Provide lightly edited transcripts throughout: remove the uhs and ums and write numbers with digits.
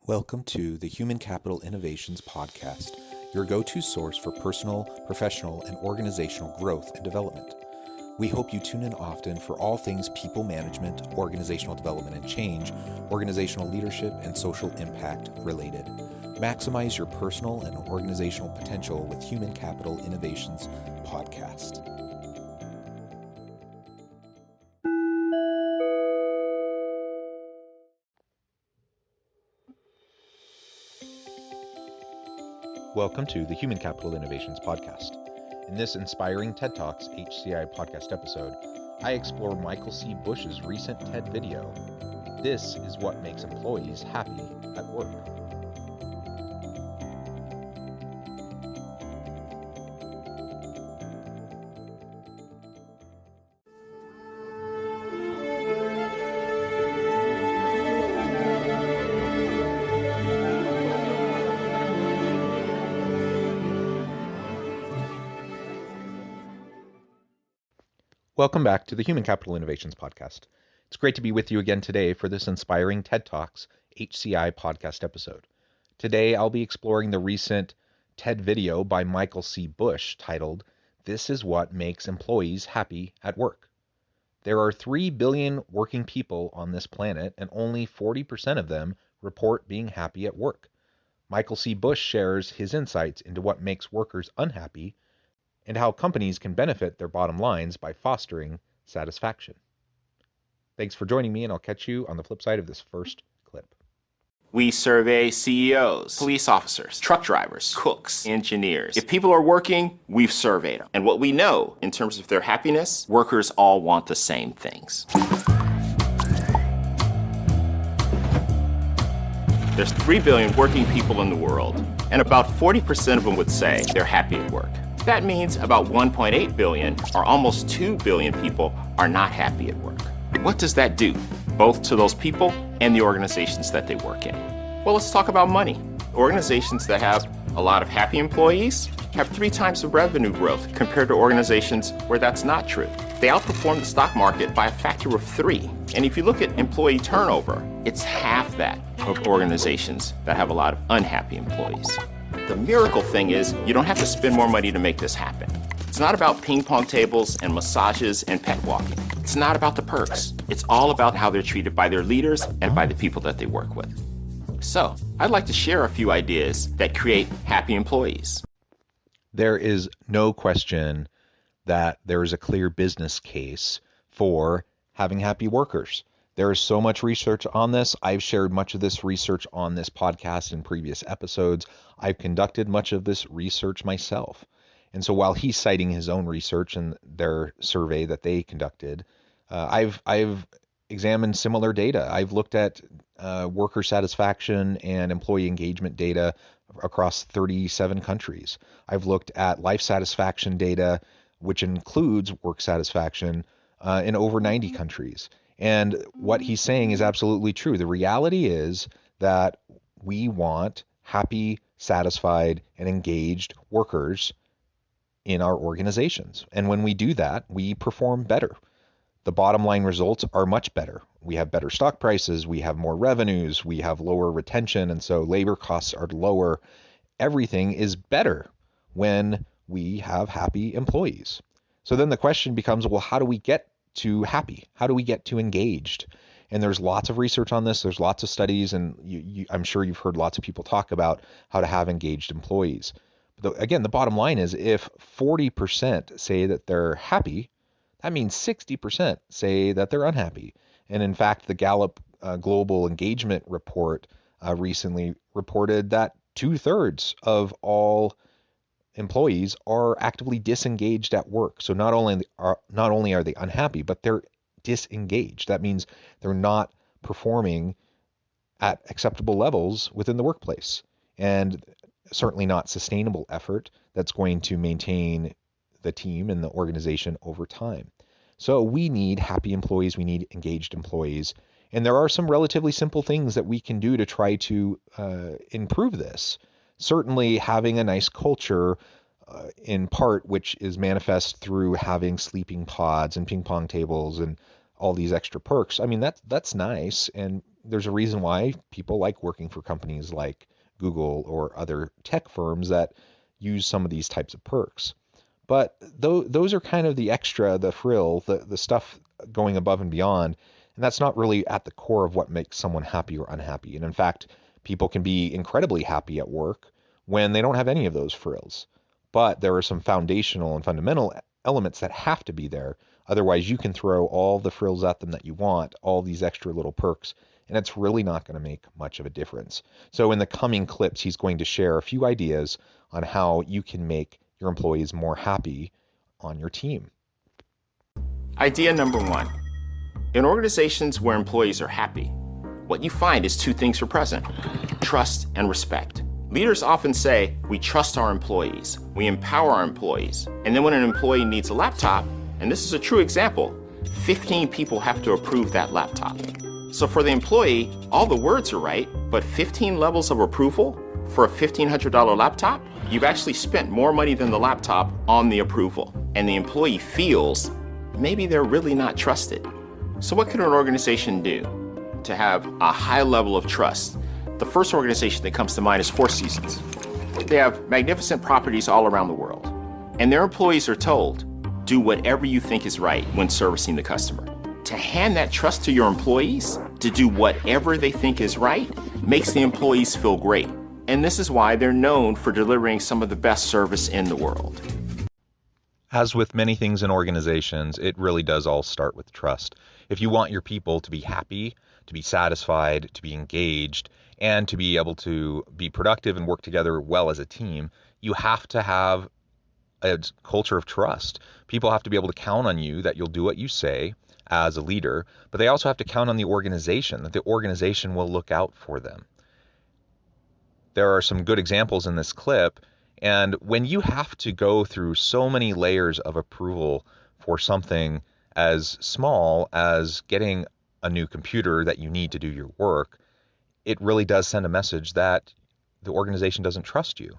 Welcome to the Human Capital Innovations Podcast, your go-to source for personal, professional, and organizational growth and development. We hope you tune in often for all things people management, organizational development and change, organizational leadership, and social impact related. Maximize your personal and organizational potential with Human Capital Innovations Podcast. Welcome to the Human Capital Innovations Podcast. In this inspiring TED Talks HCI podcast episode, I explore Michael C. Bush's recent TED video, "This is what makes employees happy at work." Welcome back to the Human Capital Innovations Podcast. It's great to be with you again today for this inspiring TED Talks HCI podcast episode. Today I'll be exploring the recent TED video by Michael C. Bush titled, "This is what makes employees happy at work." There are 3 billion working people on this planet, and only 40% of them report being happy at work. Michael C. Bush shares his insights into what makes workers unhappy and how companies can benefit their bottom lines by fostering satisfaction. Thanks for joining me, and I'll catch you on the flip side of this first clip. We survey CEOs, police officers, truck drivers, cooks, engineers. If people are working, we've surveyed them. And what we know in terms of their happiness, workers all want the same things. There's 3 billion working people in the world, and about 40% of them would say they're happy at work. That means about 1.8 billion, or almost 2 billion people, are not happy at work. What does that do, both to those people and the organizations that they work in? Well, let's talk about money. Organizations that have a lot of happy employees have 3 times the revenue growth compared to organizations where that's not true. They outperform the stock market by a factor of 3. And if you look at employee turnover, it's half that of organizations that have a lot of unhappy employees. The miracle thing is you don't have to spend more money to make this happen. It's not about ping pong tables and massages and pet walking. It's not about the perks. It's all about how they're treated by their leaders and by the people that they work with. So, I'd like to share a few ideas that create happy employees. There is no question that there is a clear business case for having happy workers. There is so much research on this. I've shared much of this research on this podcast in previous episodes. I've conducted much of this research myself. And so while he's citing his own research and their survey that they conducted, I've examined similar data. I've looked at worker satisfaction and employee engagement data across 37 countries. I've looked at life satisfaction data, which includes work satisfaction, in over 90 countries. And what he's saying is absolutely true. The reality is that we want happy, satisfied, and engaged workers in our organizations. And when we do that, we perform better. The bottom line results are much better. We have better stock prices, we have more revenues, we have lower retention, and so labor costs are lower. Everything is better when we have happy employees. So then the question becomes, well, how do we get to happy? How do we get to engaged? And there's lots of research on this. There's lots of studies, and I'm sure you've heard lots of people talk about how to have engaged employees. But again, the bottom line is if 40% say that they're happy, that means 60% say that they're unhappy. And in fact, the Gallup Global Engagement Report recently reported that 2/3 of all employees are actively disengaged at work. So not only are they unhappy, but they're disengaged. That means they're not performing at acceptable levels within the workplace, and certainly not sustainable effort that's going to maintain the team and the organization over time. So we need happy employees, we need engaged employees, and there are some relatively simple things that we can do to try to improve this. Certainly having a nice culture, in part, which is manifest through having sleeping pods and ping pong tables and all these extra perks. I mean, that's nice, and there's a reason why people like working for companies like Google or other tech firms that use some of these types of perks. But those are kind of the extra, the frill, the stuff going above and beyond. And that's not really at the core of what makes someone happy or unhappy. And in fact, people can be incredibly happy at work when they don't have any of those frills. But there are some foundational and fundamental elements that have to be there. Otherwise, you can throw all the frills at them that you want, all these extra little perks, and it's really not going to make much of a difference. So in the coming clips, he's going to share a few ideas on how you can make your employees more happy on your team. Idea number one. In organizations where employees are happy, what you find is two things are present: trust and respect. Leaders often say, we trust our employees, we empower our employees, and then when an employee needs a laptop, and this is a true example, 15 people have to approve that laptop. So for the employee, all the words are right, but 15 levels of approval for a $1,500 laptop? You've actually spent more money than the laptop on the approval, and the employee feels maybe they're really not trusted. So what can an organization do to have a high level of trust? The first organization that comes to mind is Four Seasons. They have magnificent properties all around the world, and their employees are told, do whatever you think is right when servicing the customer. To hand that trust to your employees, to do whatever they think is right, makes the employees feel great. And this is why they're known for delivering some of the best service in the world. As with many things in organizations, it really does all start with trust. If you want your people to be happy, to be satisfied, to be engaged, and to be able to be productive and work together well as a team, you have to have a culture of trust. People have to be able to count on you that you'll do what you say as a leader, but they also have to count on the organization, that the organization will look out for them. There are some good examples in this clip, and when you have to go through so many layers of approval for something as small as getting a new computer that you need to do your work, it really does send a message that the organization doesn't trust you.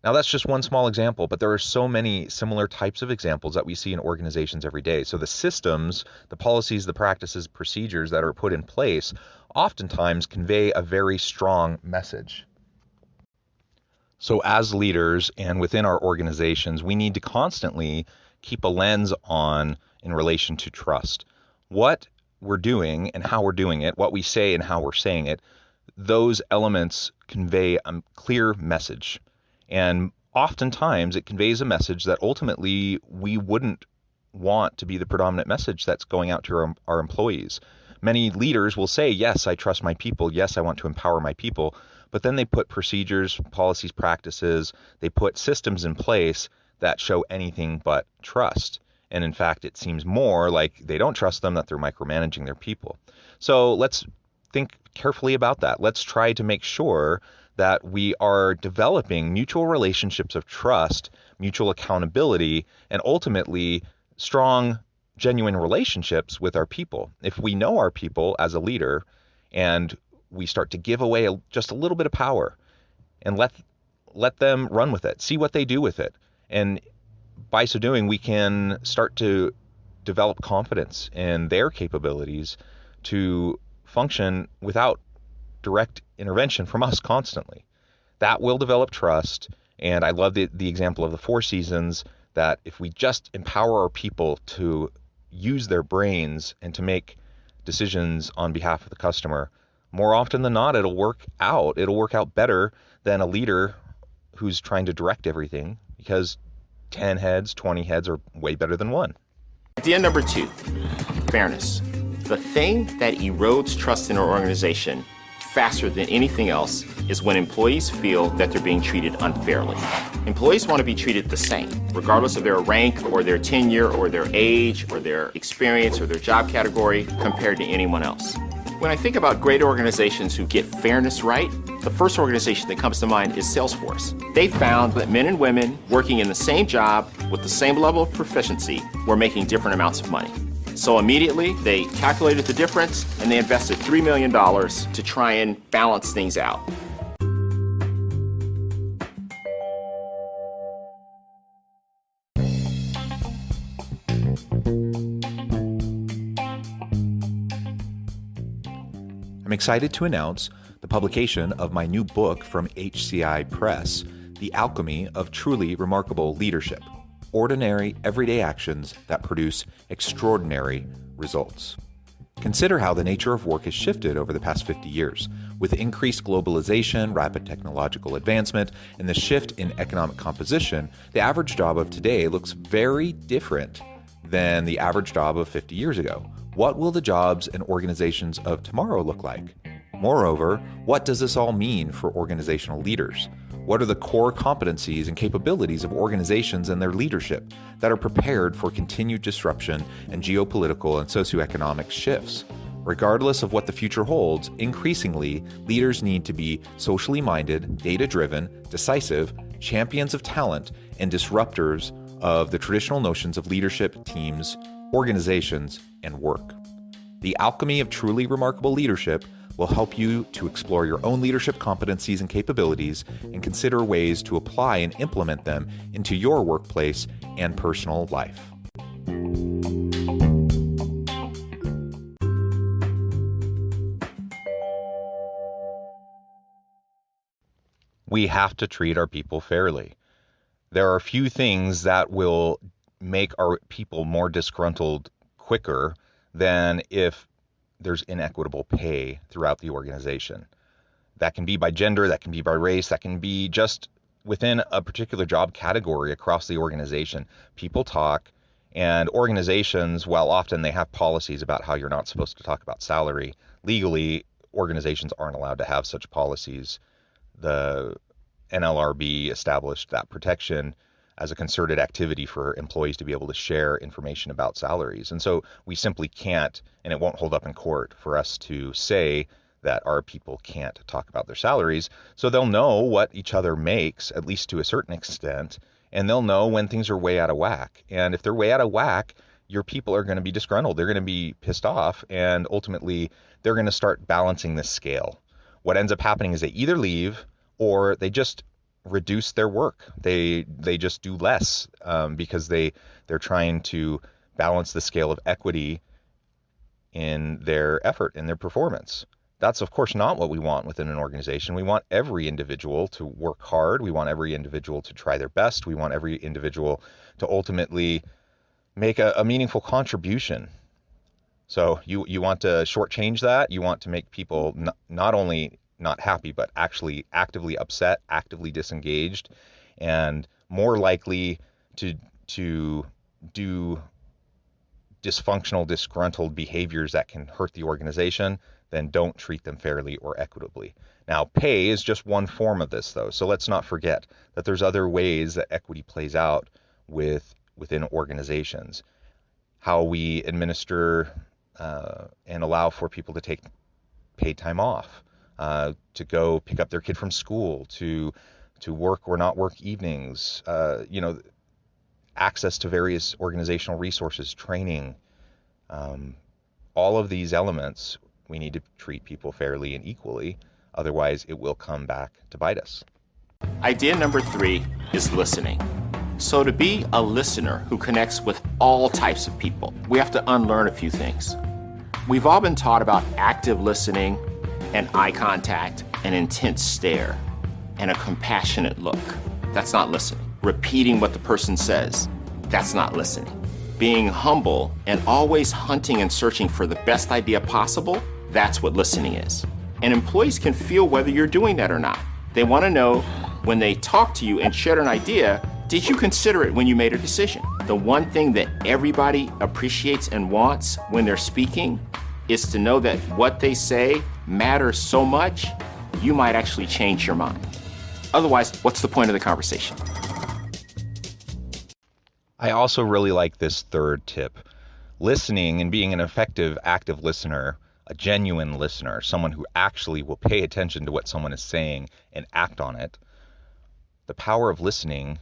Now, that's just one small example, but there are so many similar types of examples that we see in organizations every day. So the systems, the policies, the practices, procedures that are put in place oftentimes convey a very strong message. So as leaders and within our organizations, we need to constantly keep a lens on in relation to trust. What we're doing and how we're doing it, what we say and how we're saying it, those elements convey a clear message. And oftentimes it conveys a message that ultimately we wouldn't want to be the predominant message that's going out to our employees. Many leaders will say, yes, I trust my people. Yes, I want to empower my people. But then they put procedures, policies, practices, they put systems in place that show anything but trust. And in fact, it seems more like they don't trust them, that they're micromanaging their people. So let's think carefully about that. Let's try to make sure that we are developing mutual relationships of trust, mutual accountability, and ultimately strong, genuine relationships with our people. If we know our people as a leader and we start to give away just a little bit of power and let them run with it, see what they do with it. And by so doing, we can start to develop confidence in their capabilities to function without direct intervention from us constantly. That will develop trust. And I love the example of the Four Seasons, that if we just empower our people to use their brains and to make decisions on behalf of the customer, more often than not, it'll work out. It'll work out better than a leader who's trying to direct everything, because 10 heads, 20 heads are way better than one. Idea number two, fairness. The thing that erodes trust in our organization faster than anything else is when employees feel that they're being treated unfairly. Employees want to be treated the same, regardless of their rank or their tenure or their age or their experience or their job category compared to anyone else. When I think about great organizations who get fairness right, the first organization that comes to mind is Salesforce. They found that men and women working in the same job with the same level of proficiency were making different amounts of money. So immediately, they calculated the difference and they invested $3 million to try and balance things out. I'm excited to announce the publication of my new book from HCI Press, The Alchemy of Truly Remarkable Leadership: Ordinary, Everyday Actions that Produce Extraordinary Results. Consider how the nature of work has shifted over the past 50 years. With increased globalization, rapid technological advancement, and the shift in economic composition, the average job of today looks very different than the average job of 50 years ago. What will the jobs and organizations of tomorrow look like? Moreover, what does this all mean for organizational leaders? What are the core competencies and capabilities of organizations and their leadership that are prepared for continued disruption and geopolitical and socioeconomic shifts? Regardless of what the future holds, increasingly, leaders need to be socially minded, data-driven, decisive, champions of talent, and disruptors of the traditional notions of leadership, teams, organizations, and work. The Alchemy of Truly Remarkable Leadership will help you to explore your own leadership competencies and capabilities and consider ways to apply and implement them into your workplace and personal life. We have to treat our people fairly. There are few things that will make our people more disgruntled quicker than if there's inequitable pay throughout the organization. That can be by gender, that can be by race, that can be just within a particular job category across the organization. People talk, and organizations, while often they have policies about how you're not supposed to talk about salary, legally, organizations aren't allowed to have such policies. The NLRB established that protection as a concerted activity for employees to be able to share information about salaries. And so we simply can't, and it won't hold up in court for us to say that our people can't talk about their salaries. So they'll know what each other makes, at least to a certain extent, and they'll know when things are way out of whack. And if they're way out of whack, your people are going to be disgruntled. They're going to be pissed off, and ultimately they're going to start balancing this scale. What ends up happening is they either leave or they just reduce their work. They just do less because they're trying to balance the scale of equity in their effort, in their performance. That's of course not what we want within an organization. We want every individual to work hard. We want every individual to try their best. We want every individual to ultimately make a meaningful contribution. So you want to shortchange that. You want to make people not only not happy, but actually actively upset, actively disengaged, and more likely to do dysfunctional, disgruntled behaviors that can hurt the organization, then don't treat them fairly or equitably. Now, pay is just one form of this, though, so let's not forget that there's other ways that equity plays out within organizations. How we administer and allow for people to take paid time off, to go pick up their kid from school, to work or not work evenings, access to various organizational resources, training, all of these elements, we need to treat people fairly and equally. Otherwise, it will come back to bite us. Idea number 3 is listening. So to be a listener who connects with all types of people, we have to unlearn a few things. We've all been taught about active listening and eye contact, an intense stare, and a compassionate look. That's not listening. Repeating what the person says, that's not listening. Being humble and always hunting and searching for the best idea possible, that's what listening is. And employees can feel whether you're doing that or not. They want to know when they talk to you and share an idea, did you consider it when you made a decision? The one thing that everybody appreciates and wants when they're speaking is to know that what they say matters so much, you might actually change your mind. Otherwise, what's the point of the conversation? I also really like this third tip. Listening and being an effective, active listener, a genuine listener, someone who actually will pay attention to what someone is saying and act on it. The power of listening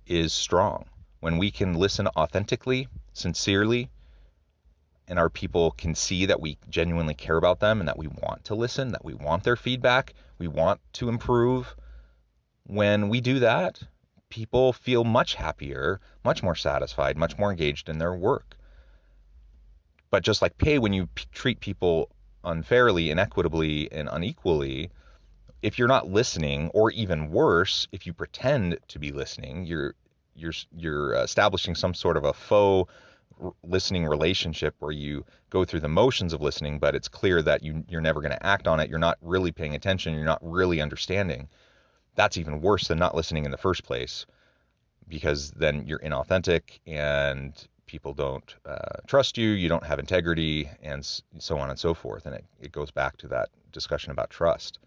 is strong. When we can listen authentically, sincerely, and our people can see that we genuinely care about them and that we want to listen, that we want their feedback, we want to improve. When we do that, people feel much happier, much more satisfied, much more engaged in their work. But just like pay, when you treat people unfairly, inequitably, and unequally, if you're not listening, or even worse, if you pretend to be listening, you're establishing some sort of a faux listening relationship where you go through the motions of listening, but it's clear that you're never going to act on it. You're not really paying attention. You're not really understanding. That's even worse than not listening in the first place, because then you're inauthentic and people don't trust you. You don't have integrity, and so on and so forth. And it goes back to that discussion about trust.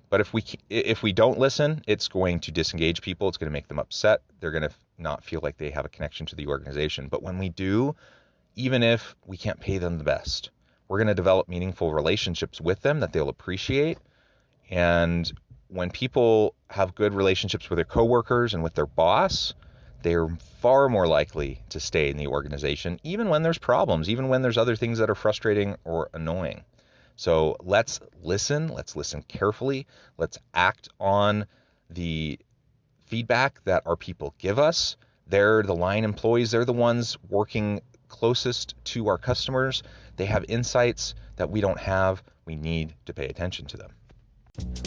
But if we don't listen, it's going to disengage people. It's going to make them upset. They're going to not feel like they have a connection to the organization. But when we do, even if we can't pay them the best, we're going to develop meaningful relationships with them that they'll appreciate. And when people have good relationships with their coworkers and with their boss, they're far more likely to stay in the organization, even when there's problems, even when there's other things that are frustrating or annoying. So let's listen carefully. Let's act on the feedback that our people give us. They're the line employees. They're the ones working closest to our customers. They have insights that we don't have. We need to pay attention to them.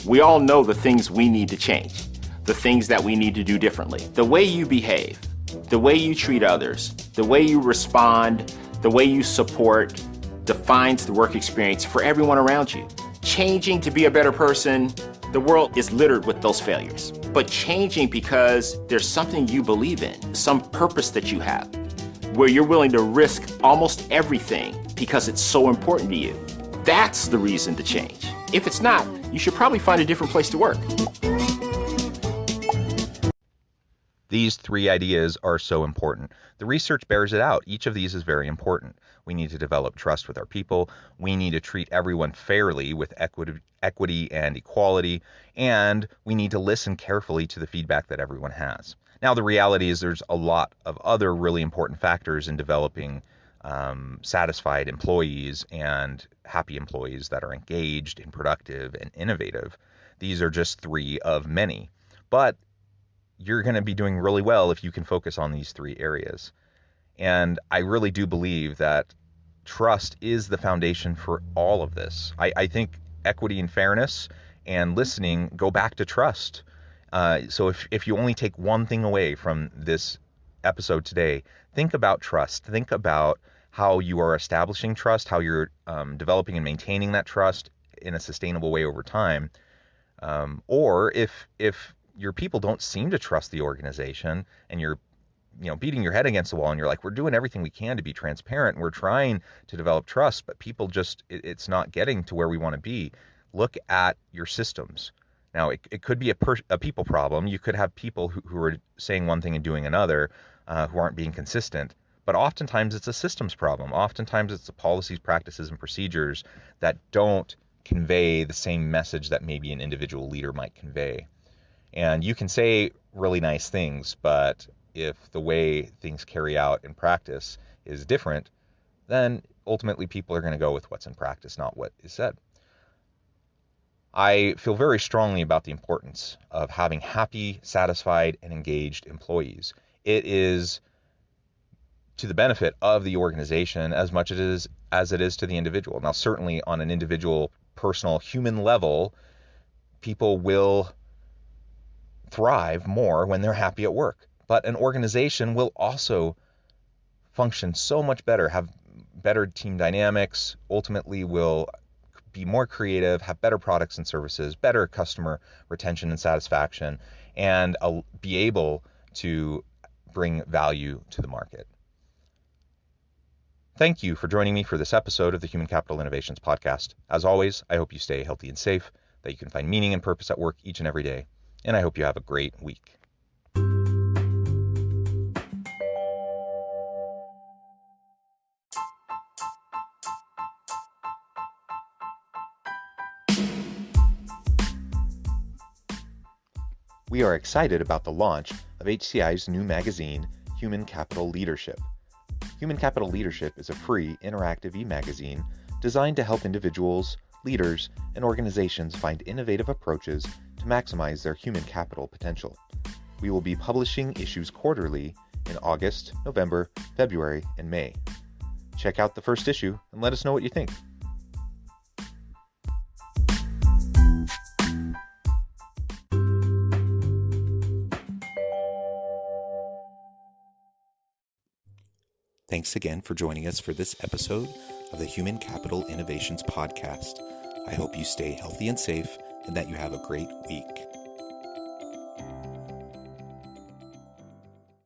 We all know the things we need to change, the things that we need to do differently. The way you behave, the way you treat others, the way you respond, the way you support defines the work experience for everyone around you. Changing to be a better person, the world is littered with those failures. But changing because there's something you believe in, some purpose that you have, where you're willing to risk almost everything because it's so important to you. That's the reason to change. If it's not, you should probably find a different place to work. These three ideas are so important. The research bears it out. Each of these is very important. We need to develop trust with our people. We need to treat everyone fairly with equity and equality. And we need to listen carefully to the feedback that everyone has. Now, the reality is there's a lot of other really important factors in developing satisfied employees and happy employees that are engaged and productive and innovative. These are just three of many. But you're going to be doing really well if you can focus on these three areas. And I really do believe that trust is the foundation for all of this. I think equity and fairness and listening go back to trust. So if you only take one thing away from this episode today, think about trust. Think about how you are establishing trust, how you're developing and maintaining that trust in a sustainable way over time. Or if your people don't seem to trust the organization and you're beating your head against the wall and you're like, we're doing everything we can to be transparent and we're trying to develop trust, but people just, it's not getting to where we want to be. Look at your systems. Now, it could be a people problem. You could have people who are saying one thing and doing another, who aren't being consistent. But oftentimes it's a systems problem. Oftentimes it's the policies, practices, and procedures that don't convey the same message that maybe an individual leader might convey. And you can say really nice things, but if the way things carry out in practice is different, then ultimately people are going to go with what's in practice, not what is said. I feel very strongly about the importance of having happy, satisfied, and engaged employees. It is to the benefit of the organization as much as it is to the individual. Now, certainly on an individual, personal, human level, people will thrive more when they're happy at work. But an organization will also function so much better, have better team dynamics, ultimately will be more creative, have better products and services, better customer retention and satisfaction, and be able to bring value to the market. Thank you for joining me for this episode of the Human Capital Innovations Podcast. As always, I hope you stay healthy and safe, that you can find meaning and purpose at work each and every day, and I hope you have a great week. We are excited about the launch of HCI's new magazine, Human Capital Leadership. Human Capital Leadership is a free, interactive e-magazine designed to help individuals, leaders, and organizations find innovative approaches to maximize their human capital potential. We will be publishing issues quarterly in August, November, February, and May. Check out the first issue and let us know what you think. Thanks again for joining us for this episode of the Human Capital Innovations Podcast. I hope you stay healthy and safe and that you have a great week.